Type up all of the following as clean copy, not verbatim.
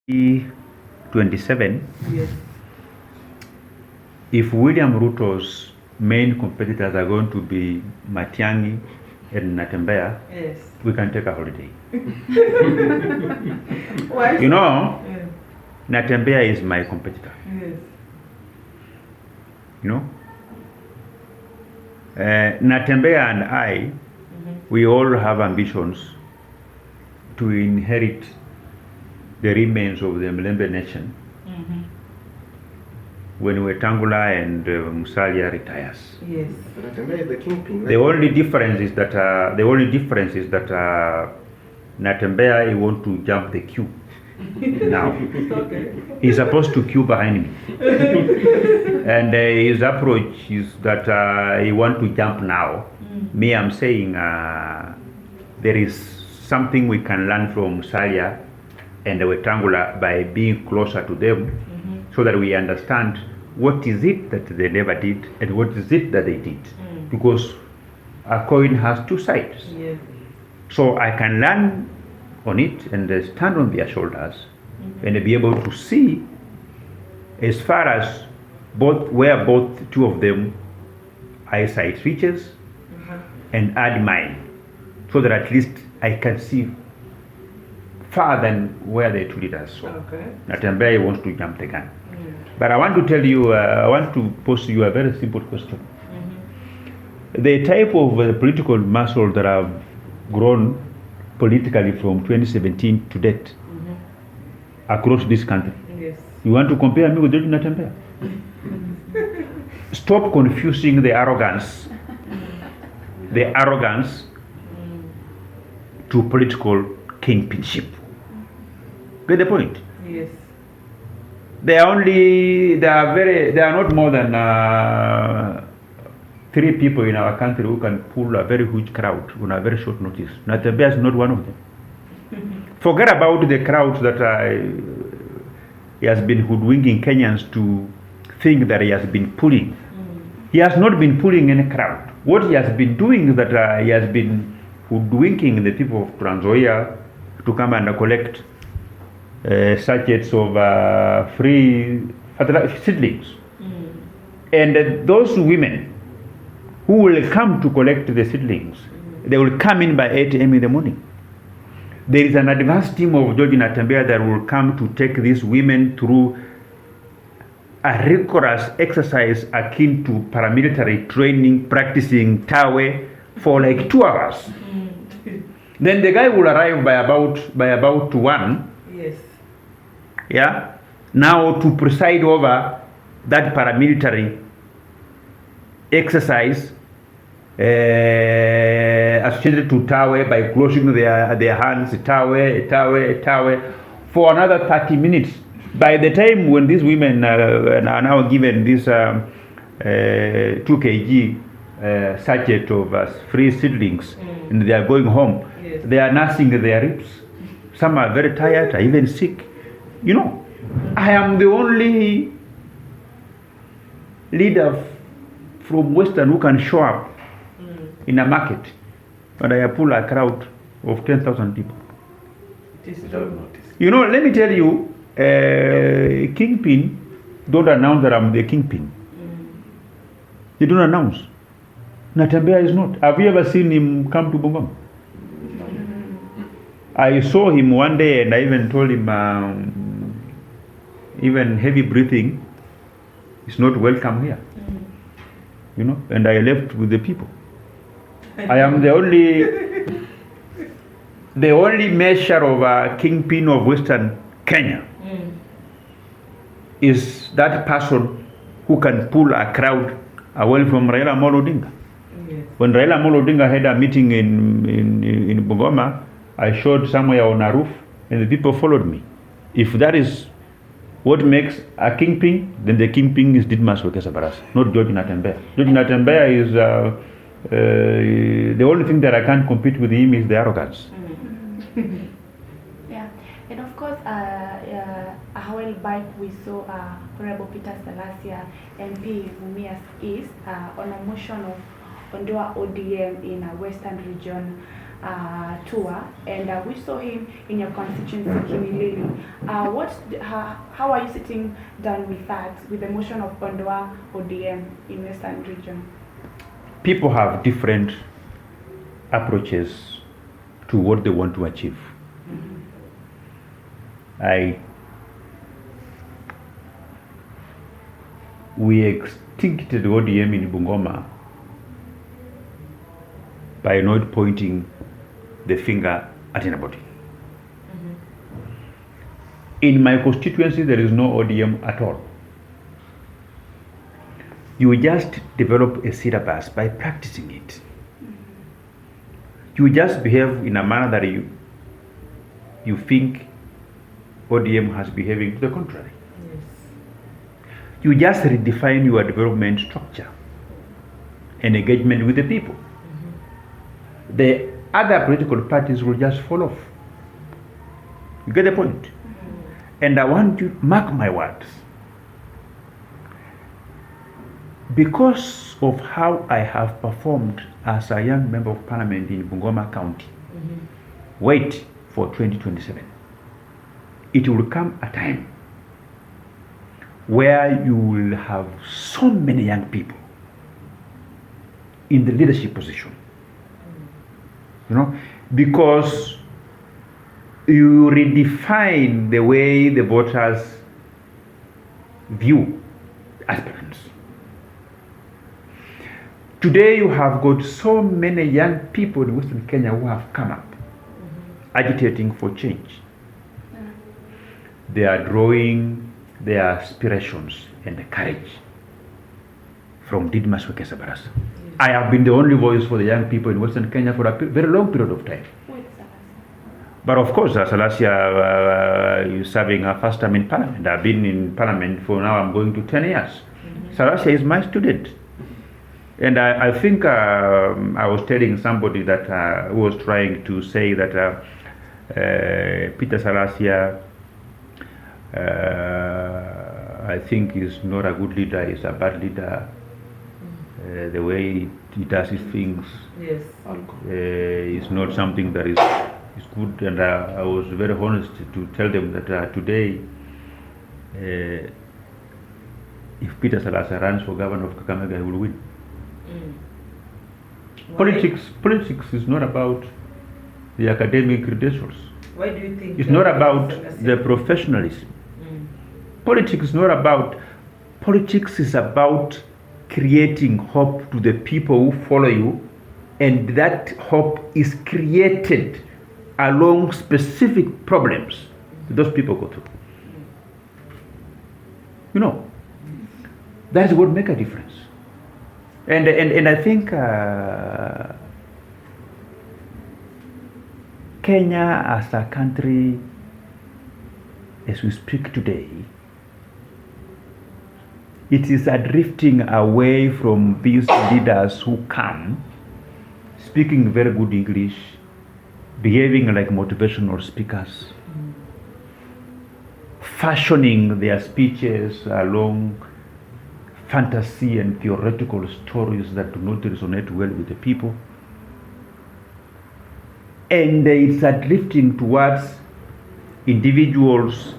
27, Yes. if William Ruto's main competitors are going to be Matiang'i and Natembeya, Yes. we can take a holiday. Why? You know, Yes. Natembeya is my competitor. Yes. You know, Natembeya and I, we all have ambitions to inherit the remains of the Mlembe nation when Wetangula and Musalia retires. Yes. The kingpin. The only difference is that Natembeya he want to jump the queue now. Okay. He's supposed to queue behind me, and his approach is that he want to jump now. Me, I'm saying there is something we can learn from Musalia and Wetangula by being closer to them, so that we understand what is it that they never did and what is it that they did, because a coin has two sides. Yes. So I can learn on it and stand on their shoulders and be able to see as far as where both two of them eyesight reaches and add mine, so that at least I can see far than where the two leaders saw. Okay. Natembeya wants to jump the gun. But I want to tell you, I want to pose you a very simple question. The type of political muscle that have grown politically from 2017 to date across this country. Yes. You want to compare me with George Natembeya? Stop confusing the arrogance to political kingpinship. Get the point? Yes. They are not more than 3 people in our country who can pull a very huge crowd on a very short notice. Natembeya is not one of them. Forget about the crowds that he has been hoodwinking Kenyans to think that he has been pulling. He has not been pulling any crowd. What he has been doing is that he has been hoodwinking the people of Trans Nzoia to come and collect sachets of free seedlings. And those women who will come to collect the seedlings, they will come in by 8 a.m. in the morning. There is an advanced team of George Natembeya that will come to take these women through a rigorous exercise akin to paramilitary training, practicing tawe for like 2 hours. Then the guy will arrive by about 1. Yes. Yeah. Now to preside over that paramilitary exercise associated to tawe by closing their hands, tawe for another 30 minutes. By the time when these women are now given this 2 kg sachet of free seedlings and they are going home, Yes. they are nursing their ribs. Some are very tired, are even sick. You know, I am the only leader from Western who can show up in a market and I pull a crowd of 10,000 people. It is Without true. notice. You know, let me tell you, kingpin don't announce that I'm the kingpin. He don't announce. Natembeya is not. Have you ever seen him come to Bungoma? I saw him one day and I even told him even heavy breathing is not welcome here. You know, and I left with the people. I am the only measure of a kingpin of Western Kenya is that person who can pull a crowd away from Raila Amolo Odinga. Yes. When Raila Amolo Odinga had a meeting in Bungoma, I showed somewhere on a roof and the people followed me. If that is what makes a kingpin, then the kingpin is Didmus Barasa, not George Natembeya. George Natembeya is the only thing that I can't compete with him is the arrogance. Yeah, and of course, a while back we saw Honorable Peter Salasia, MP Mumias East, on a motion of Ondoa ODM in a Western region. tour, and we saw him in your constituency, Kimilili. How are you sitting down with that, with the motion of Ondoa ODM in Western region? People have different approaches to what they want to achieve. We extincted ODM in Bungoma by not pointing the finger at anybody. In my constituency, there is no ODM at all. You just develop a syllabus by practicing it. You just behave in a manner that you think ODM has behaving to the contrary. You just redefine your development structure and engagement with the people. The other political parties will just fall off. You get the point? And I want you to mark my words. Because of how I have performed as a young member of parliament in Bungoma County, wait for 2027. It will come a time where you will have so many young people in the leadership position. Because you redefine the way the voters view aspirants. Today you have got so many young people in Western Kenya who have come up agitating for change. They are drawing their aspirations and courage from Didmus Barasa. I have been the only voice for the young people in Western Kenya for a very long period of time. But of course, Salasia is serving a first time in parliament. I've been in parliament for now, I'm going to 10 years. Salasia is my student. And I think I was telling somebody that who was trying to say that Peter Salasia, I think is not a good leader, he's a bad leader. The way he does his things is not something that is good. And I was very honest to tell them that today, if Peter Salasia runs for governor of Kakamega, he will win. Politics is not about the academic credentials. Why do you think it's not about the professionalism? Politics is not about. Politics is about creating hope to the people who follow you, and that hope is created along specific problems those people go through. That's what makes a difference. And I think Kenya as a country, as we speak today, it is drifting away from these leaders who come speaking very good English, behaving like motivational speakers, fashioning their speeches along fantasy and theoretical stories that do not resonate well with the people. And it's drifting towards individuals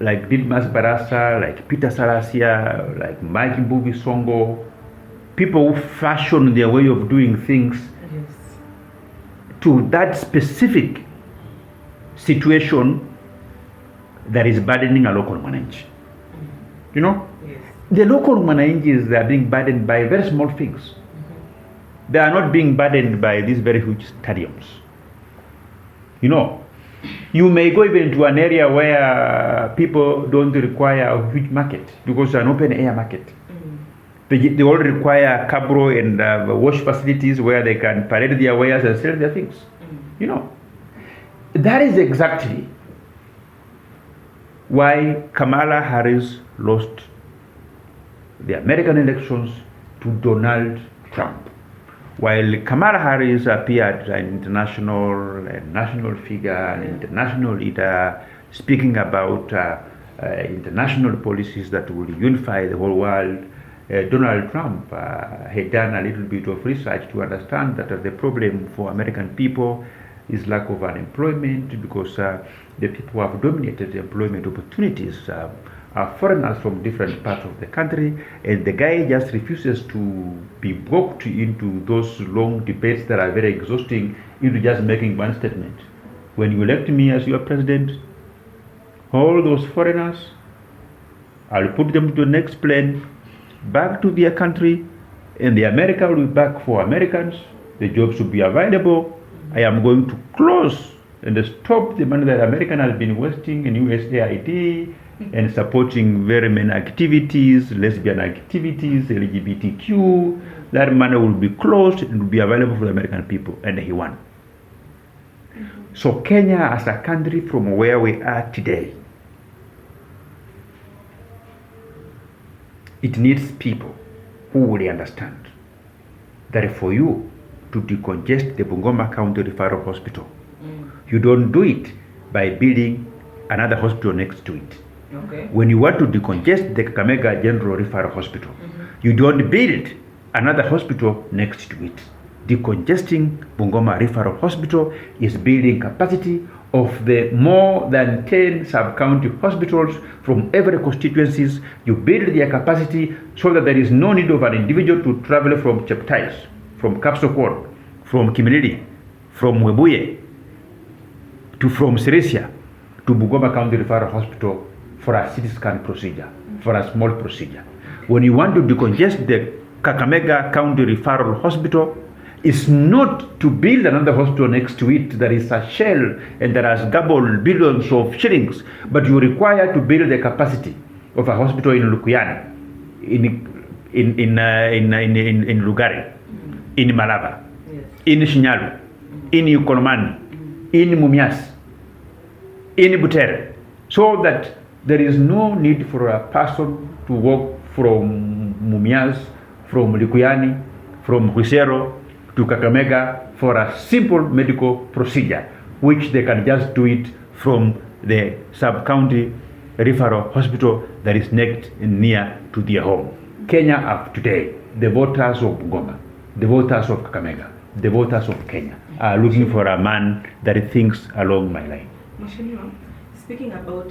like Didmus Barasa, like Peter Salasia, like Mike Mbuvi Songo, people who fashion their way of doing things to that specific situation that is burdening a local mwananchi. The local mwananchis are being burdened by very small things. They are not being burdened by these very huge stadiums. You may go even to an area where people don't require a huge market because it's an open air market. They all require cabro and wash facilities where they can parade their wares and sell their things. That is exactly why Kamala Harris lost the American elections to Donald Trump. While Kamala Harris appeared an international and national figure, an international leader, speaking about international policies that will unify the whole world, Donald Trump had done a little bit of research to understand that the problem for American people is lack of unemployment, because the people who have dominated the employment opportunities are foreigners from different parts of the country, and the guy just refuses to be walked into those long debates that are very exhausting into just making one statement. When you elect me as your president, all those foreigners, I'll put them to the next plane back to their country, and the America will be back for Americans. The jobs will be available. I am going to close and stop the money that American has been wasting in USAID and supporting very many activities, lesbian activities, LGBTQ. That money will be closed and will be available for the American people, and he won. So Kenya as a country, from where we are today, it needs people who will understand that for you to decongest the Bungoma County Referral Hospital, you don't do it by building another hospital next to it. Okay. When you want to decongest the Kakamega General Referral Hospital, you don't build another hospital next to it. Decongesting Bungoma Referral Hospital is building capacity of the more than 10 sub-county hospitals from every constituencies. You build their capacity so that there is no need of an individual to travel from Cheptais, from Kapsokor, from Kimilili, from Webuye, from Silesia to Bungoma County Referral Hospital for a CT scan procedure, for a small procedure. When you want to decongest the Kakamega County Referral Hospital, it's not to build another hospital next to it that is a shell and that has gobbled billions of shillings, but you require to build the capacity of a hospital in Lukuyani, in Lugari, in Malava, Yes. in Shinyalu, in Ukolomani, in Mumias, in Butere, so that there is no need for a person to walk from Mumias, from Lukuyani, from Huisero to Kakamega for a simple medical procedure, which they can just do it from the sub-county referral hospital that is next and near to their home. Kenya of today, the voters of Bungoma, the voters of Kakamega, the voters of Kenya are looking for a man that thinks along my line. Mheshimiwa, speaking about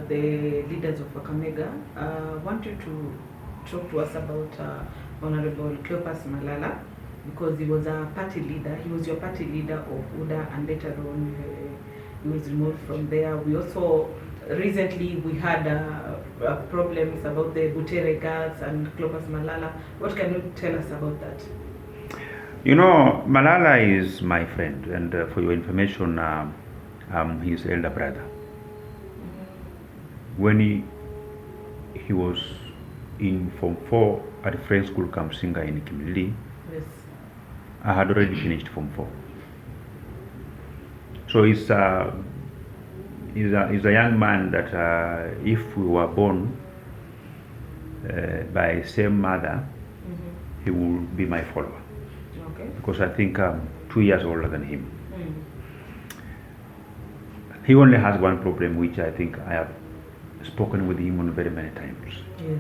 the leaders of Kakamega, I want you to talk to us about Honorable Cleopas Malala, because he was a party leader. He was your party leader of UDA, and later on he was removed from there. We also recently we had problems about the Butere girls and Cleopas Malala. What can you tell us about that? You know, Malala is my friend, and for your information, I'm his elder brother. When he was in Form 4 at French School Kamsinga in Kimilili, Yes. I had already finished Form 4. So he's a young man that if we were born by same mother, he will be my follower. Okay. Because I think I'm 2 years older than him. He only has one problem, which I think I have spoken with him on very many times. Yes.